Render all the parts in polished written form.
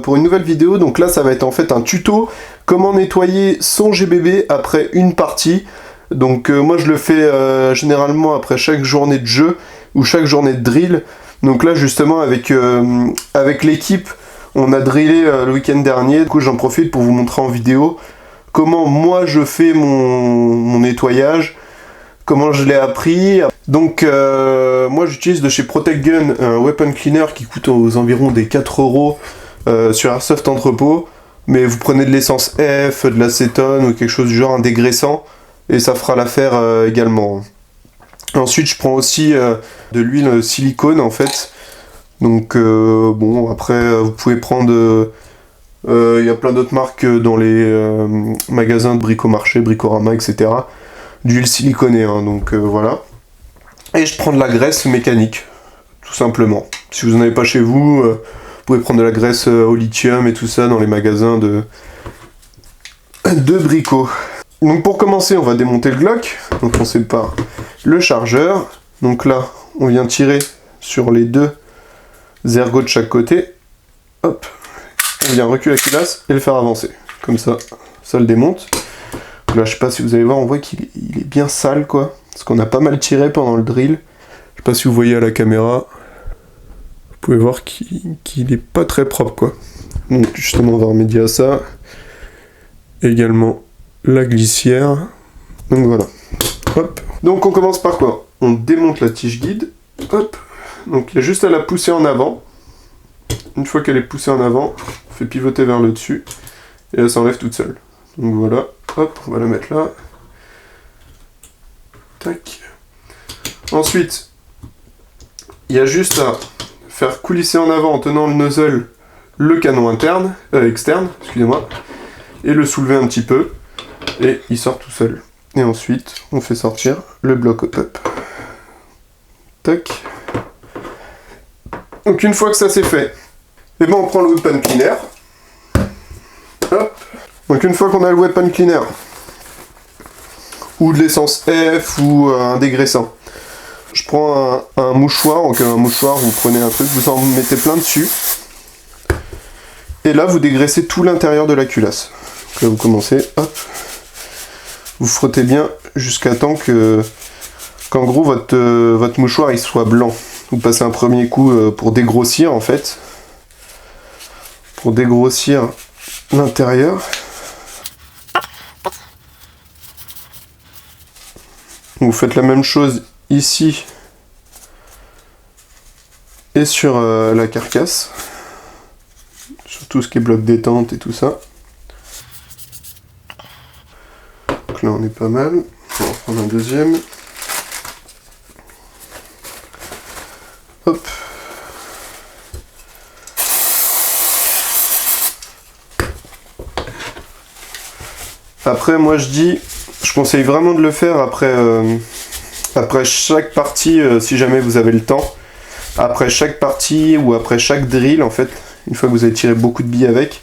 pour une nouvelle vidéo. Donc là ça va être en fait un tuto comment nettoyer son GBB après une partie. Donc moi je le fais généralement après chaque journée de jeu ou chaque journée de drill. Donc là justement avec l'équipe on a drillé le week-end dernier. Du coup j'en profite pour vous montrer en vidéo comment moi je fais mon nettoyage, comment je l'ai appris. Donc moi j'utilise de chez Protect Gun un weapon cleaner qui coûte aux environs des 4 € sur Airsoft Entrepôt. Mais vous prenez de l'essence F, de l'acétone ou quelque chose du genre, un dégraissant, et ça fera l'affaire également. Ensuite je prends aussi de l'huile silicone en fait. Donc bon après vous pouvez prendre... il y a plein d'autres marques dans les magasins de bricomarché, Bricorama, etc. D'huile siliconée, hein, donc voilà. Et je prends de la graisse mécanique, tout simplement. Si vous n'en avez pas chez vous, vous pouvez prendre de la graisse au lithium et tout ça dans les magasins de brico. Donc pour commencer, on va démonter le Glock. Donc on sépare le chargeur. Donc là, on vient tirer sur les deux ergots de chaque côté. Hop, on vient reculer la culasse et le faire avancer. Comme ça, ça le démonte. Là, je sais pas si vous allez voir, on voit qu'il est bien sale, quoi. Parce qu'on a pas mal tiré pendant le drill. Je sais pas si vous voyez à la caméra. Vous pouvez voir qu'il est pas très propre, quoi. Donc justement, on va remédier à ça. Également la glissière. Donc voilà. Hop. Donc on commence par quoi? On démonte la tige guide. Hop. Donc il y a juste à la pousser en avant. Une fois qu'elle est poussée en avant, on fait pivoter vers le dessus. Et elle s'enlève toute seule. Donc voilà. Hop, on va la mettre là. Tac. Ensuite, il y a juste à faire coulisser en avant en tenant le nozzle le canon externe, excusez-moi, et le soulever un petit peu, et il sort tout seul. Et ensuite, on fait sortir le bloc hop. Tac. Donc une fois que ça c'est fait, et ben on prend le weapon cleaner. Hop. Donc une fois qu'on a le weapon cleaner, ou de l'essence F, ou un dégraissant, je prends un mouchoir, donc un mouchoir, vous prenez un truc, vous en mettez plein dessus, et là vous dégraissez tout l'intérieur de la culasse. Donc là vous commencez, hop, vous frottez bien jusqu'à temps qu'en gros votre mouchoir il soit blanc. Vous passez un premier coup pour dégrossir en fait, pour dégrossir l'intérieur. Vous faites la même chose ici et sur la carcasse, sur tout ce qui est bloc détente et tout ça. Donc là on est pas mal, on va en prendre un deuxième. Hop. Après moi je conseille vraiment de le faire après chaque partie, si jamais vous avez le temps. Après chaque partie ou après chaque drill en fait, une fois que vous avez tiré beaucoup de billes avec.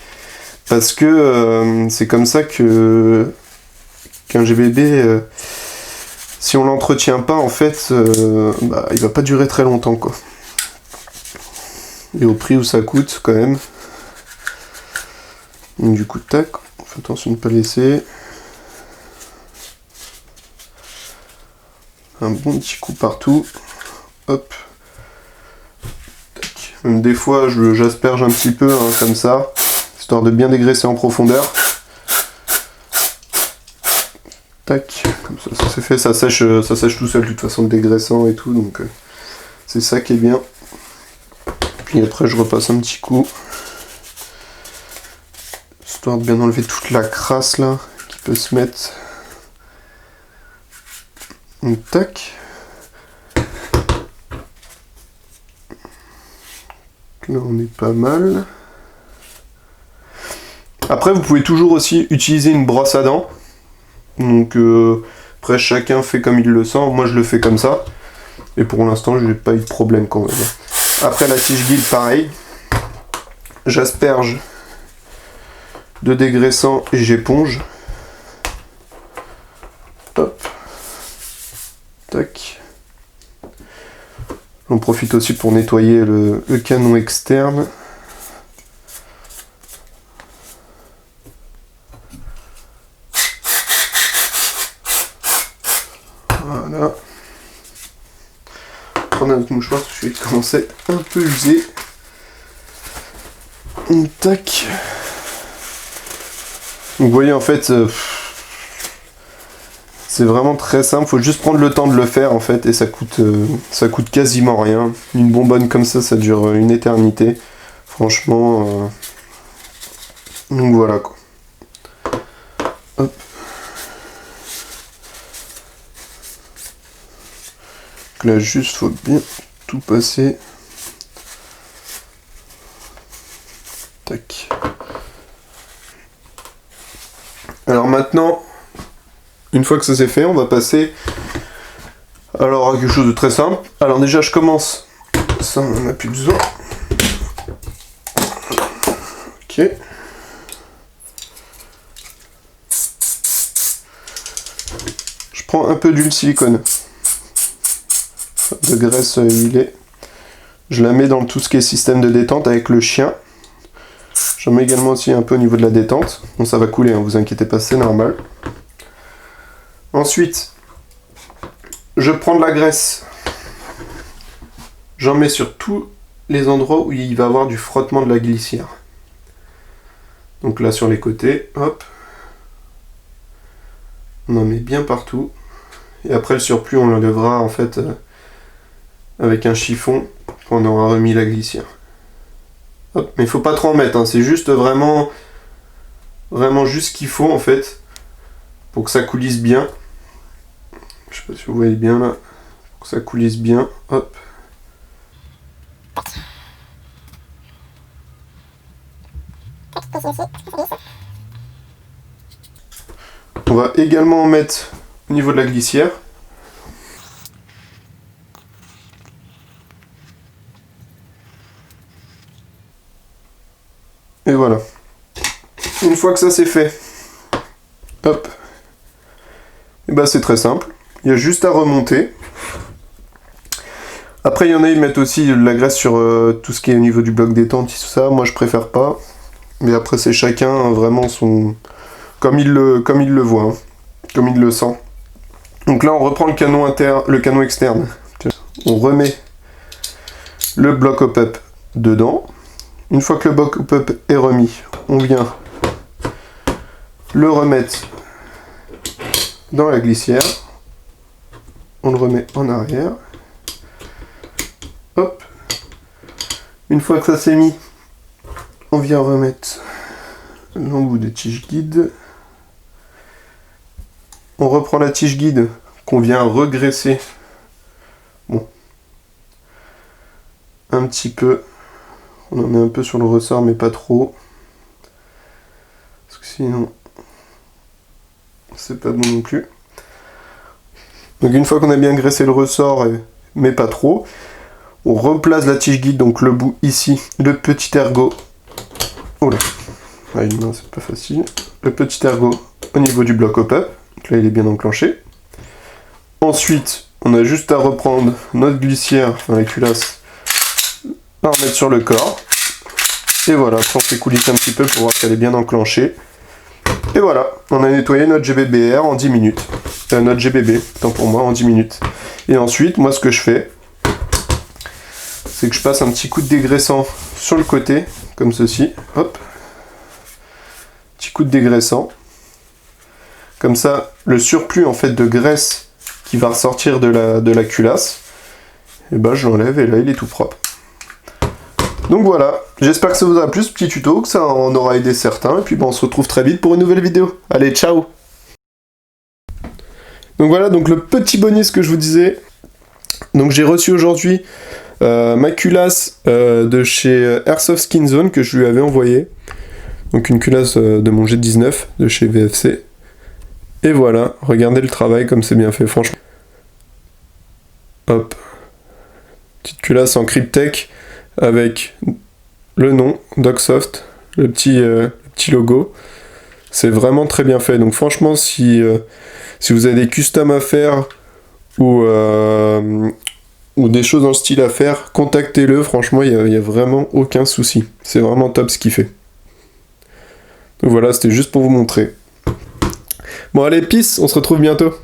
Parce que c'est comme ça qu'un GBB, si on l'entretient pas en fait, il va pas durer très longtemps quoi. Et au prix où ça coûte quand même. Donc du coup tac, on fait attention de ne pas laisser. Un bon petit coup partout. Hop. Tac. Même des fois j'asperge un petit peu hein, comme ça, histoire de bien dégraisser en profondeur. Tac, comme ça c'est fait, ça sèche tout seul de toute façon le dégraissant et tout, donc c'est ça qui est bien. Puis après je repasse un petit coup, histoire de bien enlever toute la crasse là qui peut se mettre. Donc, tac. Là on est pas mal. Après vous pouvez toujours aussi utiliser une brosse à dents. Donc après chacun fait comme il le sent, moi je le fais comme ça. Et pour l'instant j'ai pas eu de problème quand même. Après la tige guide pareil. J'asperge de dégraissant et j'éponge. Hop. Tac. J'en profite aussi pour nettoyer le canon externe. Voilà. Prendre un autre mouchoir parce que je vais commencer un peu usé. Tac. Donc vous voyez en fait, c'est vraiment très simple, faut juste prendre le temps de le faire en fait et ça coûte quasiment rien. Une bonbonne comme ça dure une éternité. Franchement, donc voilà quoi. Hop. Donc là juste faut bien tout passer. Tac. Alors maintenant, une fois que ça c'est fait, on va passer alors à quelque chose de très simple. Alors déjà je commence, ça on n'en a plus besoin. Ok. Je prends un peu d'huile silicone, de graisse huilée. Je la mets dans tout ce qui est système de détente avec le chien. J'en mets également aussi un peu au niveau de la détente. Bon, ça va couler, hein, vous inquiétez pas, c'est normal. Ensuite, je prends de la graisse. J'en mets sur tous les endroits où il va y avoir du frottement de la glissière. Donc là, sur les côtés, hop. On en met bien partout. Et après, le surplus, on l'enlèvera en fait avec un chiffon quand on aura remis la glissière. Hop. Mais il faut pas trop en mettre, hein. C'est juste vraiment juste ce qu'il faut en fait pour que ça coulisse bien. Je sais pas si vous voyez bien là, pour que ça coulisse bien. Hop. On va également en mettre au niveau de la glissière. Et voilà. Une fois que ça c'est fait, hop, et bah c'est très simple. Il y a juste à remonter. Après il y en a ils mettent aussi de la graisse sur tout ce qui est au niveau du bloc détente, tout ça. Moi je préfère pas. Mais après c'est chacun vraiment son comme il le voit, hein, comme il le sent. Donc là on reprend le canon externe. On remet le bloc hop-up dedans. Une fois que le bloc hop-up est remis, on vient le remettre dans la glissière. On le remet en arrière. Hop. Une fois que ça s'est mis, on vient remettre l'embout de tige guide. On reprend la tige guide qu'on vient regraisser. Bon. Un petit peu. On en met un peu sur le ressort, mais pas trop. Parce que sinon, c'est pas bon non plus. Donc une fois qu'on a bien graissé le ressort, mais pas trop, on replace la tige guide, donc le bout ici, le petit ergot. Oh là, une main c'est pas facile. Le petit ergot au niveau du bloc hop-up. Donc là il est bien enclenché. Ensuite, on a juste à reprendre notre glissière, enfin la culasse, à remettre sur le corps. Et voilà, après on fait coulisser un petit peu pour voir qu'elle est bien enclenchée. Et voilà, on a nettoyé notre GBBR en 10 minutes. Notre GBB, tant pour moi, en 10 minutes. Et ensuite, moi ce que je fais, c'est que je passe un petit coup de dégraissant sur le côté, comme ceci. Hop. Petit coup de dégraissant. Comme ça, le surplus en fait de graisse qui va ressortir de la culasse, et ben je l'enlève et là il est tout propre. Donc voilà, j'espère que ça vous a plu ce petit tuto, que ça en aura aidé certains, et puis bon, on se retrouve très vite pour une nouvelle vidéo. Allez, ciao! Donc voilà, donc le petit bonus que je vous disais, donc j'ai reçu aujourd'hui ma culasse de chez Airsoft Skin Zone que je lui avais envoyé. Donc une culasse de mon G19 de chez VFC. Et voilà, regardez le travail comme c'est bien fait, franchement. Hop. Petite culasse en Cryptek avec le nom Dogsoft, le petit logo. C'est vraiment très bien fait. Donc franchement, si vous avez des customs à faire ou des choses dans le style à faire, contactez-le. Franchement, il n'y a vraiment aucun souci. C'est vraiment top ce qu'il fait. Donc voilà, c'était juste pour vous montrer. Bon allez, peace, on se retrouve bientôt.